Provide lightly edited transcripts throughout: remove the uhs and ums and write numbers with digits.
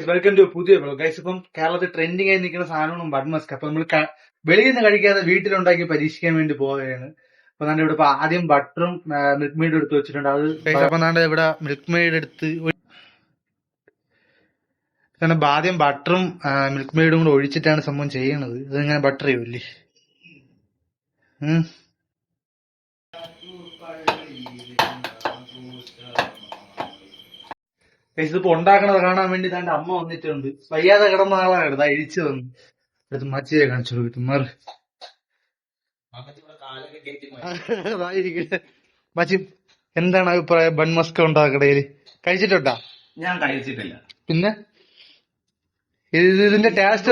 Welcome to പുതിയ blog guys. ഇപ്പം കേരളത്തിൽ ട്രെൻഡിങ് ആയി നിൽക്കുന്ന സാധനമാണ് ബൺ മസ്ക്. അപ്പൊ നമ്മൾ വെളിയിൽ നിന്ന് കഴിക്കാതെ വീട്ടിലുണ്ടാക്കി പരീക്ഷിക്കാൻ വേണ്ടി പോവുകയാണ്. അപ്പൊ നാണ്ട് ഇവിടെ ആദ്യം ബട്ടറും മിൽക്ക് മെയ്ഡും എടുത്ത് വെച്ചിട്ടുണ്ട്. അത് അപ്പൊ നാണ്ട് ഇവിടെ മിൽക്ക് മെയ്ഡ് എടുത്ത് ആദ്യം ബട്ടറും മിൽക്ക് മെയ്ഡും കൂടെ ഒഴിച്ചിട്ടാണ് സംഭവം ചെയ്യണത്. ഇതിങ്ങനെ ബട്ടർ ചെയ്യൂല്ലേ. ഇതിപ്പോ ഉണ്ടാക്കണത് കാണാൻ വേണ്ടി തന്റെ അമ്മ വന്നിട്ടുണ്ട്. വയ്യാതെ കിടന്ന ആളാണ് എടുത്ത് അഴിച്ചു തന്നു. എടുത്ത് മച്ചിയെ കാണിച്ചു കൊടുത്തു. മച്ചി, എന്താണ് അഭിപ്രായം ബൺ മസ്ക് ഉണ്ടാക്കണേല്? കഴിച്ചിട്ടുണ്ടാ? ഞാൻ കഴിച്ചിട്ടില്ല. പിന്നെ ഇതിന്റെ ടേസ്റ്റ്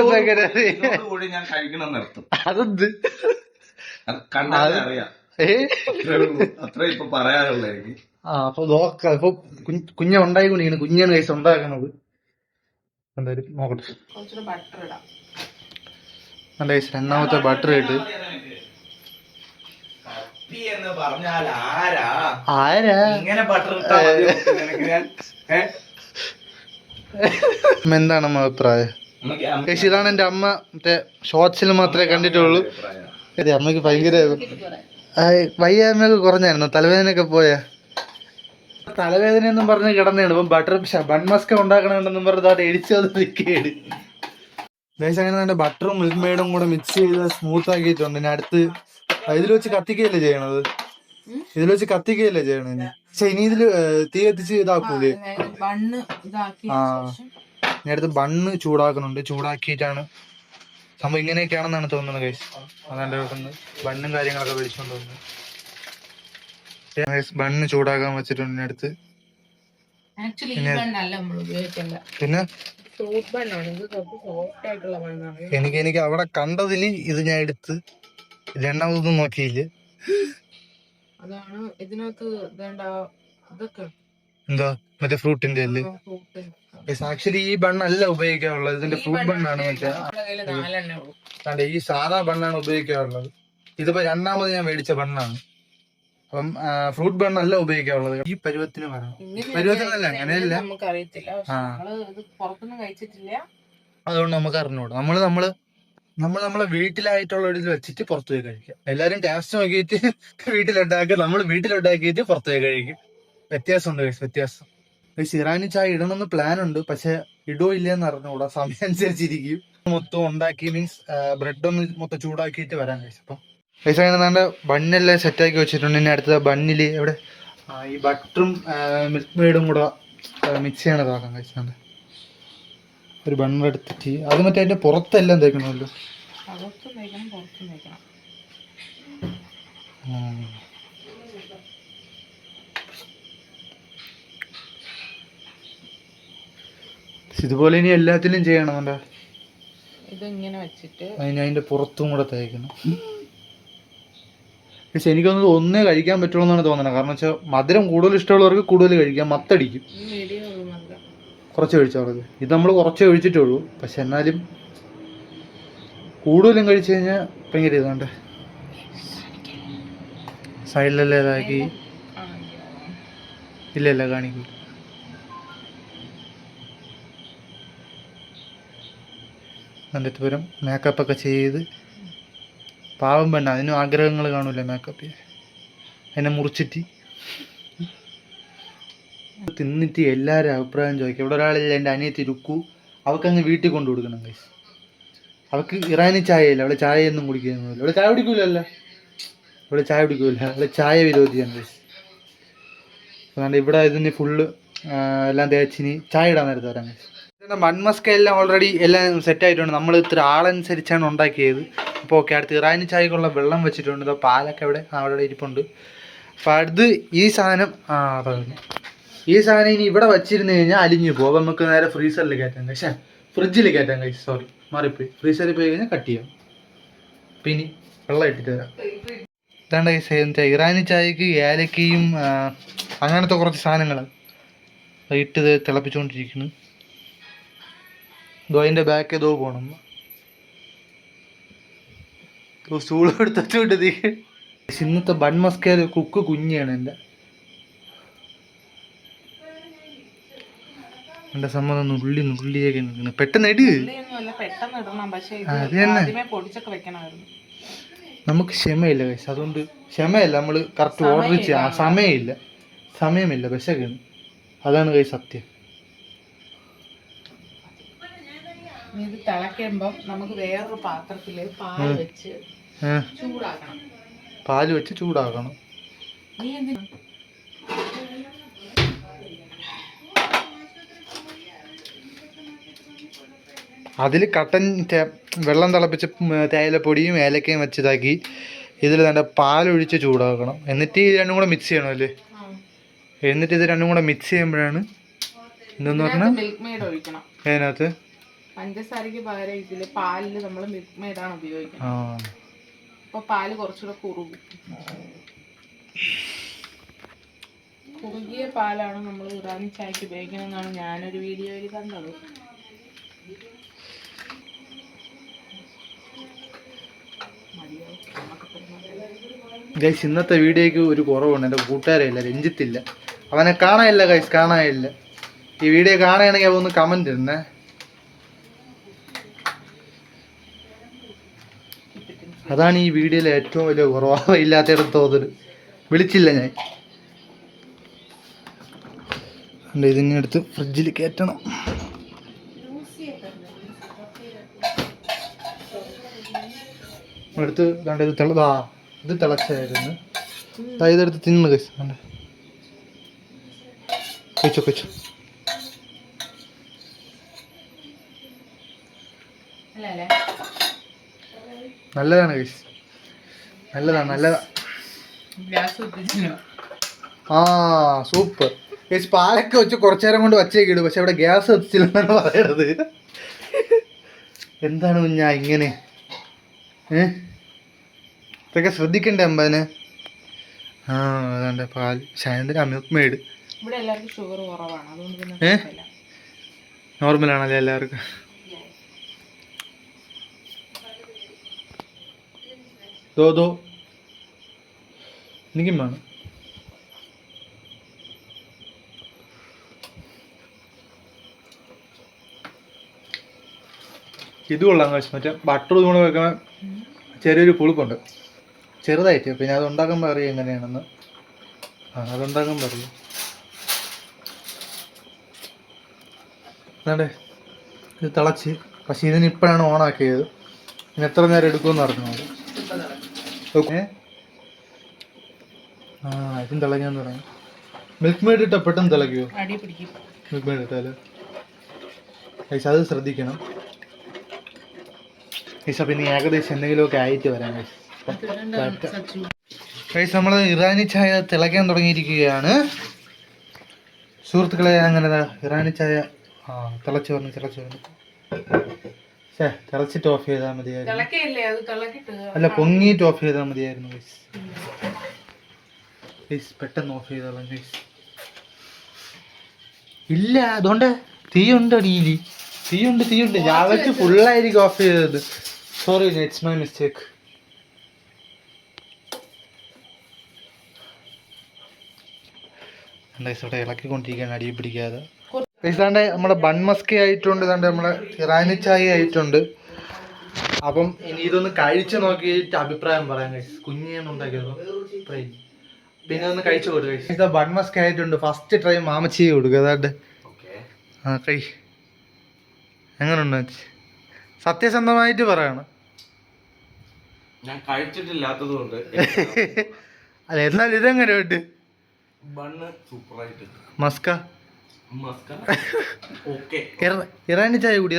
കൂടി ഞാൻ കഴിക്കണം നിർത്തും. അതെന്ത് അറിയാം, അത്ര ഇപ്പൊ പറയാനുള്ള എനിക്ക്. അപ്പൊ നോക്കാം. ഇപ്പൊ കുഞ്ഞ ഉണ്ടായിക്കൊണ്ടിരിക്കുന്നു. കുഞ്ഞാണ് കൈസ് ഉണ്ടാക്കണത്. എന്തായാലും നോക്കട്ടെ. നല്ല കൈസ് രണ്ടാമത്തെ ബട്ടർ ഇട്ട്. ആരാ ഇങ്ങനെ ബട്ടർ എന്താണ് അമ്മ അഭിപ്രായം? കൈസ് ഇതാണ് എന്റെ അമ്മ. മറ്റേ ഷോർട്സിൽ മാത്രമേ കണ്ടിട്ടുള്ളൂ. അതെ, അമ്മക്ക് ഭയങ്കര വയ്യായ്മയൊക്കെ കുറഞ്ഞായിരുന്നു. തലവേദനയൊക്കെ പോയാ? തലവേദനയൊന്നും പറഞ്ഞ് കിടന്നാണ്. ഇപ്പം ബൺ മസ്ക് ഉണ്ടാക്കണമെന്നും പറഞ്ഞത് എടിച്ചത് നിൽക്കേട്. അങ്ങനെ നല്ല ബട്ടറും മിൽക്ക് മെയ്ഡും കൂടെ മിക്സ് ചെയ്ത് സ്മൂത്ത് ആക്കിയിട്ടുണ്ട്. ഇനി അടുത്ത് ഇതിൽ വെച്ച് കത്തിക്കുകയല്ലേ ചെയ്യണത്? ഇതിൽ വെച്ച് കത്തിക്കുകയല്ലേ ചെയ്യണത്? പക്ഷെ ഇനി ഇതില് തീ കത്തിച്ച് ഇതാക്കൂലേ? ഇനി അടുത്ത് ബണ്ണ് ചൂടാക്കുന്നുണ്ട്. ചൂടാക്കിയിട്ടാണ് സംഭവം. ഇങ്ങനെയൊക്കെയാണെന്നാണ് തോന്നുന്നത് ഗൈസ്. അതാണ്ട് വെക്കുന്നത് ബണ്ണും കാര്യങ്ങളൊക്കെ മേടിച്ചോണ്ട് വന്നു. ബണ്ണ് ചൂടാക്കാൻ വെച്ചിട്ടുണ്ട്. അടുത്ത് പിന്നെ എനിക്ക് അവിടെ കണ്ടതില് ഇത് ഞാൻ എടുത്ത് രണ്ടാമതൊന്നും നോക്കിയില്ല. എന്താ മറ്റേ ഫ്രൂട്ടിന്റെ അല്ലേ? ആക്ച്വലി ഈ ബണ്ണല്ല ഉപയോഗിക്കാറുള്ളത്. ഇതിന്റെ ഫ്രൂട്ട് ബണ്ണാണ്. മറ്റേ ഈ സാധാ ബണ്ണാണ് ഉപയോഗിക്കാറുള്ളത്. ഇതിപ്പോ രണ്ടാമത് ഞാൻ മേടിച്ച ബണ്ണാണ്. അപ്പം ഫ്രൂട്ട് ബണ്ണല്ല ഉപയോഗിക്കാറുള്ളത്. ഈ പരുവത്തിന് വേണം. പരുവത്തിനല്ല, അങ്ങനെയല്ല. അതുകൊണ്ട് നമുക്ക് അറിഞ്ഞൂടാ. നമ്മളെ വീട്ടിലായിട്ടുള്ള ഒരു ഇത് വെച്ചിട്ട് പുറത്തു പോയി കഴിക്കാം. എല്ലാരും ടേസ്റ്റ് നോക്കിയിട്ട് വീട്ടിലുണ്ടാക്കുക. നമ്മൾ വീട്ടിലുണ്ടാക്കിയിട്ട് പുറത്തു പോയി കഴിക്കും. വ്യത്യാസമുണ്ട് വ്യത്യാസം. ഇറാനി ചായ ഇടണമെന്ന് പ്ലാൻ ഉണ്ട്. പക്ഷെ ഇടോ ഇല്ലെന്ന് അറിഞ്ഞൂടാ. സമയം അനുസരിച്ചിരിക്കും. മൊത്തം ഉണ്ടാക്കി മീൻസ് ബ്രെഡ് ഒന്ന് മൊത്തം ചൂടാക്കിയിട്ട് വരാൻ കഴിച്ചു. അപ്പം കഴിച്ചാൽ ബണ്ണെല്ലാം സെറ്റാക്കി വെച്ചിട്ടുണ്ട്. ഇനി അടുത്ത ബണ്ണില് എവിടെ ഈ ബട്ടറും മിൽക്ക് മെയ്ഡും കൂടെ മിക്സ് ചെയ്യണതാക്കാൻ കഴിച്ചാണ്ട് ഒരു ബണ്ണെടുത്തിട്ട് അത് മറ്റേ അതിന്റെ പുറത്തെല്ലാം തേക്കണമല്ലോ. ഇതുപോലെ ഇനി എല്ലാത്തിലും ചെയ്യണം. അതിന്റെ പുറത്തും കൂടെ തേക്കണം. പക്ഷെ എനിക്കൊന്നും ഒന്നേ കഴിക്കാൻ പറ്റുള്ളൂ എന്നാണ് തോന്നുന്നത്. കാരണം വെച്ചാൽ മധുരം കൂടുതൽ ഇഷ്ടമുള്ളവർക്ക് കൂടുതൽ കഴിക്കാം. മത്തടിക്കും. കുറച്ച് കഴിച്ചവർക്ക്. ഇത് നമ്മൾ കുറച്ചേ കഴിച്ചിട്ടുള്ളൂ. പക്ഷെ എന്നാലും കൂടുതലും കഴിച്ചു കഴിഞ്ഞാൽ ഭയങ്കര ഇതാണ്ട് സൈഡിലെല്ലാം ഇതാക്കി. ഇല്ല കാണിക്കൂ. എന്നിട്ട് വരും മേക്കപ്പൊക്കെ ചെയ്ത്. പാവം പെണ്ണ, അതിനും ആഗ്രഹങ്ങൾ കാണൂല മേക്കപ്പ്. അതിനെ മുറിച്ചിട്ട് തിന്നിട്ട് എല്ലാവരും അഭിപ്രായം ചോദിക്കും. ഇവിടെ ഒരാളില്ല, എൻ്റെ അനിയത്തി രുക്കു. അവൾക്കങ്ങ് വീട്ടിൽ കൊണ്ടു കൊടുക്കണം ഗൈസ്. അവൾക്ക് ഇറാനി ചായയില്ല. അവളെ ചായയൊന്നും കുടിക്കുന്നില്ല. അവളെ ചായ കുടിക്കൂലല്ല. അവളെ ചായ വിരോധിയാണ് ഗൈസ്. അതുകൊണ്ട് ഇവിടെ ഇതിന് ഫുള്ള് എല്ലാം തേച്ചിന് ചായ ഇടാൻ നേരത്തെ വരാൻ ഗൈസ്. ബൺ മസ്ക് എല്ലാം ഓൾറെഡി എല്ലാം സെറ്റ് ആയിട്ടുണ്ട്. നമ്മൾ ഇത്ര ആളനുസരിച്ചാണ് ഉണ്ടാക്കിയത്. അപ്പോൾ ഓക്കെ, അടുത്ത് ഇറാനി ചായക്കുള്ള വെള്ളം വെച്ചിട്ടുണ്ട്. ഇതോ പാലൊക്കെ അവിടെ ഇരിപ്പുണ്ട്. അപ്പോൾ അടുത്ത് ഈ സാധനം ഈ സാധനം ഇനി ഇവിടെ വെച്ചിരുന്ന് കഴിഞ്ഞാൽ അലിഞ്ഞു പോകും. അപ്പോൾ നമുക്ക് നേരെ ഫ്രീസറിൽ കയറ്റാം. പക്ഷേ ഫ്രിഡ്ജിൽ കയറ്റാം കഴിച്ച്. സോറി, മാറിപ്പോയി. ഫ്രീസറിൽ പോയി കഴിഞ്ഞാൽ കട്ട് ചെയ്യാം. അപ്പം ഇനി വെള്ളം ഇട്ടിട്ട് തരാം. ഇതാണ്ട് കഴിച്ച ഇറാനി ചായക്ക് ഏലക്കയും അങ്ങനത്തെ കുറച്ച് സാധനങ്ങൾ ഇട്ട് തിളപ്പിച്ചുകൊണ്ടിരിക്കുന്നു. അതിൻ്റെ ബാക്ക് ഏതോ പോകണം. സ്റ്റൂൾ എടുത്തോണ്ട് ഇന്നത്തെ ബൺ മസ്ക് കുക്ക് കുഞ്ഞാണ് എൻ്റെ. എൻ്റെ സമ്മതം നുള്ളിയൊക്കെ നിൽക്കുന്നു. പെട്ടെന്ന് ഇട്. ഉള്ളിയൊന്നുമല്ല, പെട്ടെന്ന് ഇടണം. പക്ഷെ ഇത് അത് തന്നെ. ആദ്യമേ പൊടിച്ചൊക്കെ വെക്കണമായിരുന്നു. നമുക്ക് ക്ഷമയില്ല കൈസ്, അതുകൊണ്ട് ക്ഷമയല്ല, നമ്മൾ കറക്റ്റ് ഓർഡർ ചെയ്യാം. സമയമില്ല വിശക്കാണ്, അതാണ് കൈ സത്യം. ഇത് തിളയ്ക്കുമ്പം നമുക്ക് വേറൊരു പാത്രത്തില് പാല് വെച്ച് ചൂടാക്കണം. പാല് വെച്ച് ചൂടാക്കണം. നീ എന്തിനാ അതിൽ കട്ടൻ വെള്ളം തിളപ്പിച്ച് തേയിലപ്പൊടിയും ഏലക്കയും വെച്ചിതാക്കി ഇതിൽ നല്ല പാലൊഴിച്ച് ചൂടാക്കണം. എന്നിട്ട് ഇത് രണ്ടും കൂടെ മിക്സ് ചെയ്യണം അല്ലേ? എന്നിട്ട് ഇത് രണ്ടും കൂടെ മിക്സ് ചെയ്യുമ്പോഴാണ് എന്തെന്ന് പറഞ്ഞാൽ മിൽക്ക് മെയ്ഡ് ഒഴിക്കണം. അതിനകത്ത് പഞ്ചസാരക്ക് പകരം ഇതില് പാലില് നമ്മൾ മിൽക്ക് മെയ്ഡാണ് ഉപയോഗിക്കുന്നത്. അപ്പൊ പാല് കുറച്ചുകൂടെ കുറുകിയ പാലാണ് നമ്മൾ ഇറാനി ചായക്ക് ഉപയോഗിക്കണമെന്നാണ് ഞാനൊരു വീഡിയോയിൽ കണ്ടത്. ഗൈസ്, ഇന്നത്തെ വീഡിയോയ്ക്ക് ഒരു കുറവുണ്ട്. എൻ്റെ കൂട്ടുകാരില്ല, രഞ്ജിത്തില്ല, അവനെ കാണാനില്ല ഗൈസ്, കാണാനില്ല. ഈ വീഡിയോ കാണുകയാണെങ്കിൽ അവ ഒന്ന് കമൻറ്റ് ഇടണേ. അതാണ് ഈ വീഡിയോയിലെ ഏറ്റവും വലിയ കുറവ്, ഇല്ലാത്തയിടത്ത് തോന്നൽ. വിളിച്ചില്ല ഞാൻ. ഇതിനെ എടുത്ത് ഫ്രിഡ്ജിൽ കയറ്റണം. എടുത്ത് ഇത് തിളച്ചായിരുന്നു. ഇതെടുത്ത് തിന്നു കഴിച്ചു. കഴിച്ചോ. നല്ലതാണ് കഴിച്ചു, നല്ലതാ. സൂപ്പർ കഴിച്ച്. പാലൊക്കെ വെച്ച് കുറച്ചു നേരം കൊണ്ട് വച്ചേക്കിടും, പക്ഷെ അവിടെ ഗ്യാസ് എത്തിച്ചില്ലെന്നാണ് പറയണത്. എന്താണ് കുഞ്ഞാ ഇങ്ങനെ? ഇതൊക്കെ ശ്രദ്ധിക്കണ്ടേ അമ്പതിന്? അതാണ്ട് പാൽ ശായന്തിന് മിൽക്ക് മെയ്ഡ്. ഇവിടെ എല്ലാവർക്കും ഷുഗർ കുറവാണ്, അതുകൊണ്ട് നോർമലാണല്ലേ എല്ലാവർക്കും? എനിക്കും വേണം. ഇത് കൊള്ളാം കഴിച്ചു. മറ്റേ ബട്ടർ കൂടെ വെക്കണ ചെറിയൊരു പുളിപ്പുണ്ട്, ചെറുതായിട്ട്. പിന്നെ അത് ഉണ്ടാക്കുമ്പോൾ അറിയാം എങ്ങനെയാണെന്ന്. അതുണ്ടാക്കുമ്പോൾ അറിയാം. അതാണ്ടേ ഇത് തിളച്ച്, പക്ഷെ ഇതിന് ഇപ്പോഴാണ് ഓണാക്കിയത്. ഇനി എത്ര നേരം എടുക്കുമെന്ന് അറിഞ്ഞു. ഇതും തിളങ്ങാൻ തുടങ്ങി. മിൽക്ക് മെയ്ഡ് ഇട്ടാൽ പെട്ടെന്ന് തിളയ്ക്കുമോ? മിൽക്ക് മെയ്ഡ് ഇട്ടാല് കഴിച്ച് അത് ശ്രദ്ധിക്കണം. പിന്നെ ഏകദേശം എന്തെങ്കിലുമൊക്കെ ആയിട്ട് വരാം കഴിച്ച്. നമ്മൾ ഇറാനി ചായ തിളയ്ക്കാൻ തുടങ്ങിയിരിക്കുകയാണ് സുഹൃത്തുക്കളെ. അങ്ങനെ ഇറാനി ചായ തിളച്ച് വന്നു. തിളച്ചിട്ട് ഓഫ് ചെയ്താൽ മതിയായിരുന്നു. അല്ല, പൊങ്ങിയിട്ട് ഓഫ് ചെയ്താൽ മതിയായിരുന്നു ഗൈസ്. പെട്ടെന്ന് ഓഫ് ചെയ്തോളാം ഗൈസ്. ഇല്ല, അതുകൊണ്ട് തീയുണ്ട് അടിയിൽ. തീയുണ്ട്. ഞാൻ വെച്ച് ഫുള്ളായിരിക്കും ഓഫ് ചെയ്തത്. Sorry, it's my mistake. ഇവിടെ ഇളക്കിക്കൊണ്ടിരിക്കുകയാണ്, അടിയിൽ പിടിക്കാതെ. ഇതാണ്ട് നമ്മുടെ ബൺമസ്കി ആയിട്ടുണ്ട്, ഇതാണ്ട് നമ്മുടെ ഇറാനി ചായ ആയിട്ടുണ്ട്. അപ്പം ഇനി ഇതൊന്ന് കഴിച്ചു നോക്കിയിട്ട് അഭിപ്രായം പറയാം ഗൈസ്. കുഞ്ഞിന്നുണ്ടാക്കിയതോ പിന്നെ ഒന്ന് കഴിച്ചു കൊടുക്കുക ഗൈസ്. ഇത് ബൺമസ്കി ആയിട്ടുണ്ട്. ഫസ്റ്റ് ട്രൈ മാമച്ചി കൊടുക്കുക. അതാണ്ട് എങ്ങനെയുണ്ട്? സത്യസന്ധമായിട്ട് പറയണം. ഞാൻ കഴിച്ചിട്ടില്ലാത്തത് കൊണ്ട്. അല്ല, എന്നാലും ഇതെങ്ങനെ ഉണ്ട്? മസ്ക ഇറാനി ചായ കൂടി.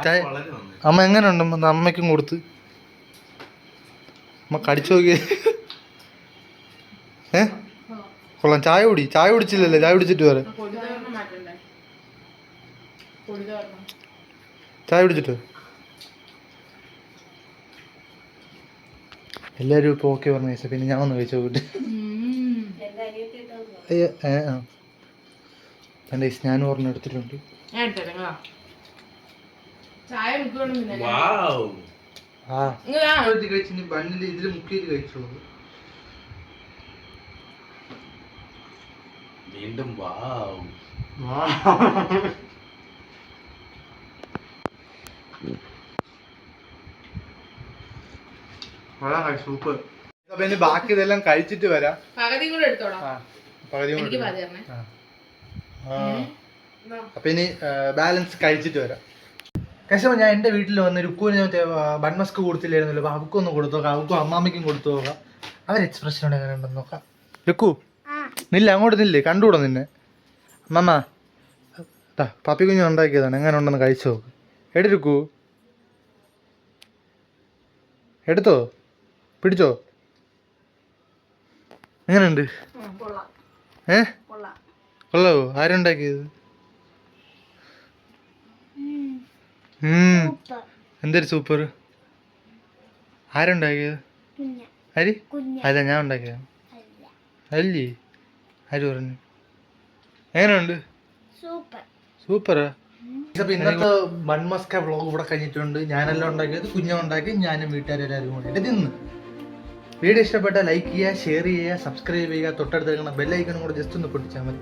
ചായ അമ്മ എങ്ങനെ ഉണ്ട്? അമ്മയ്ക്കും കൊടുത്ത് അമ്മ കടിച്ചു നോക്കിയേ. കൊള്ളാം. ചായ കുടിച്ചില്ലല്ലേ? ചായ കുടിച്ചിട്ട് വരാം. ചായ കുടിച്ചിട്ട് എല്ലാവരും ഇപ്പോൾ ഓക്കെ പറഞ്ഞു കഴിച്ചാൽ പിന്നെ ഞാൻ ഒന്ന് കഴിച്ചു നോക്കിട്ട്. എൻ്റെ ഞാനും ഓർമ്മ എടുത്തിട്ടുണ്ട്. ബണ്ണിൽ ഇതിൽ മുക്കിയിട്ട് കഴിച്ചോളൂ. വീണ്ടും വാവ്. സൂപ്പർ. അപ്പൊ ഇനി ബാക്കി ഇതെല്ലാം കഴിച്ചിട്ട് വരാം. പകുതി കൂടെ എടുത്തോളാം. പകുതി എനിക്ക് പകുതി തരണേ. അപ്പൊ ഇനി ബാലൻസ് കഴിച്ചിട്ട് വരാം. കശമ ഞാൻ എന്റെ വീട്ടിൽ വന്ന് രുക്കുവിന് മറ്റേ ബൺമസ്ക് കൊടുത്തില്ലായിരുന്നല്ലോ. അപ്പൊ അവക്കൊന്ന് കൊടുത്തു നോക്കാം, അവക്കും അമ്മാമ്മയ്ക്കും കൊടുത്തു നോക്കാം. അവർ എക്സ്പ്രഷൻ എങ്ങനെ ഉണ്ടെന്ന് നോക്കാം. രുക്കു നില്ല, അങ്ങോട്ട് നില്ലേ, കണ്ടുകൂടാ നിന്നെ. അമ്മമ്മ പാപ്പി കുഞ്ഞ് ഉണ്ടാക്കിയതാണ്, എങ്ങനെ ഉണ്ടെന്ന് കഴിച്ചു നോക്ക്. എടി രുക്കു, എടുത്തോ, പിടിച്ചോ, എങ്ങനെയുണ്ട്? കൊള്ളാവോ? ആരുണ്ടാക്കിയത്? എന്തൊരു സൂപ്പർ. ആരുണ്ടാക്കിയത്? അരി അല്ല, ഞാൻ ഉണ്ടാക്കിയത്. അല്ലേ? ആര് പറഞ്ഞു? എങ്ങനെയുണ്ട്? സൂപ്പറാ. അപ്പൊ ഇന്നത്തെ ബൺമസ്ക വ്ളോഗ് ഇവിടെ കഴിഞ്ഞിട്ടുണ്ട്. ഞാനെല്ലാം ഉണ്ടാക്കിയത്, കുഞ്ഞുണ്ടാക്കി, ഞാനും വീട്ടുകാരെല്ലാവരും കൂടി തിന്ന്. വീഡിയോ ഇഷ്ടപ്പെട്ടാൽ ലൈക്ക് ചെയ്യുക, ഷെയർ ചെയ്യുക, സബ്സ്ക്രൈബ് ചെയ്യുക, തൊട്ടടുത്ത് ബെല്ലൈക്കണും കൂടെ ജസ്റ്റ് ഒന്ന് പൊട്ടിച്ചാൽ മതി.